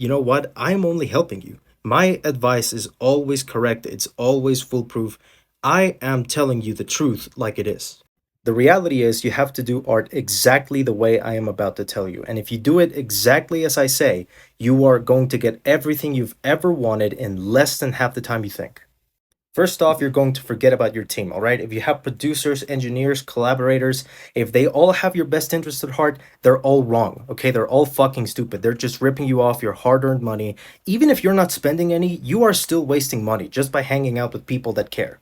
You know what? I'm only helping you. My advice is always correct, it's always foolproof. I am telling you the truth like it is. The reality is, you have to do art exactly the way I am about to tell you. And if you do it exactly as I say, you are going to get everything you've ever wanted in less than half the time you think. First off, you're going to forget about your team, all right? If you have producers, engineers, collaborators, if they all have your best interest at heart, they're all wrong, okay? They're all fucking stupid. They're just ripping you off your hard earned money. Even if you're not spending any, you are still wasting money just by hanging out with people that care.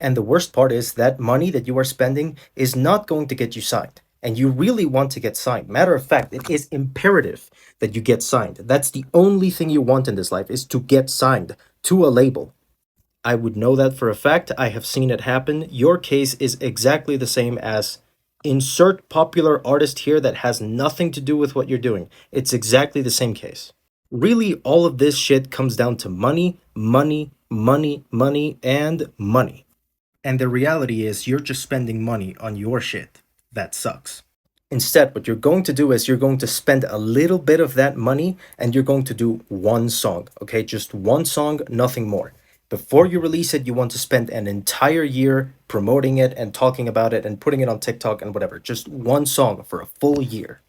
And the worst part is that money that you are spending is not going to get you signed. And you really want to get signed. Matter of fact, it is imperative that you get signed. That's the only thing you want in this life is to get signed to a label. I would know that for a fact. I have seen it happen. Your case is exactly the same as insert popular artist here that has nothing to do with what you're doing. It's exactly the same case. Really, all of this shit comes down to money, money, money, money, and money. And the reality is, you're just spending money on your shit. That sucks. Instead, what you're going to do is you're going to spend a little bit of that money and you're going to do one song, okay? Just one song, nothing more. Before you release it, you want to spend an entire year promoting it and talking about it and putting it on TikTok and whatever. Just one song for a full year.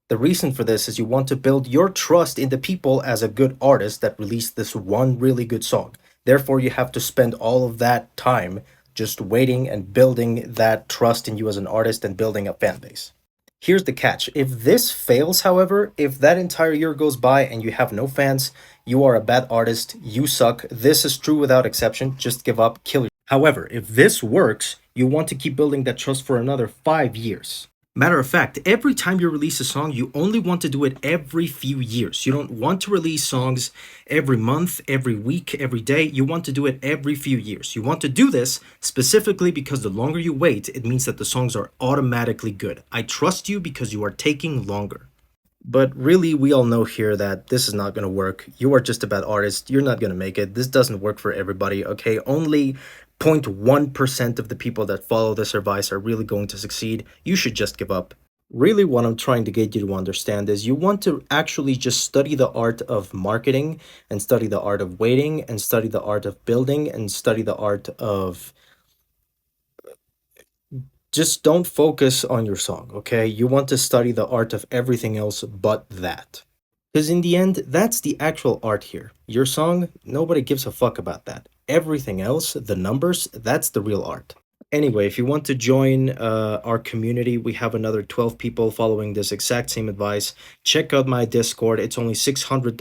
The reason for this is you want to build your trust in the people as a good artist that released this one really good song. Therefore, you have to spend all of that time just waiting and building that trust in you as an artist and building a fan base. Here's the catch. If this fails, however, if that entire year goes by and you have no fans, you are a bad artist, you suck. This is true without exception. Just give up, kill yourself. However, if this works, you want to keep building that trust for another 5 years. Matter of fact, every time you release a song, you only want to do it every few years. You don't want to release songs every month, every week, every day. You want to do it every few years. You want to do this specifically because the longer you wait, it means that the songs are automatically good. I trust you because you are taking longer. But really, we all know here that this is not going to work. You are just a bad artist. You're not going to make it. This doesn't work for everybody, okay? Only 0.1% of the people that follow this advice are really going to succeed. You should just give up. Really, what I'm trying to get you to understand is you want to actually just study the art of marketing and study the art of waiting and study the art of building and study the art of just don't focus on your song, okay? You want to study the art of everything else but that. Because in the end, that's the actual art here. Your song, nobody gives a fuck about that. Everything else, the numbers, that's the real art. Anyway, if you want to join our community, we have another 12 people following this exact same advice. Check out my Discord. It's only $600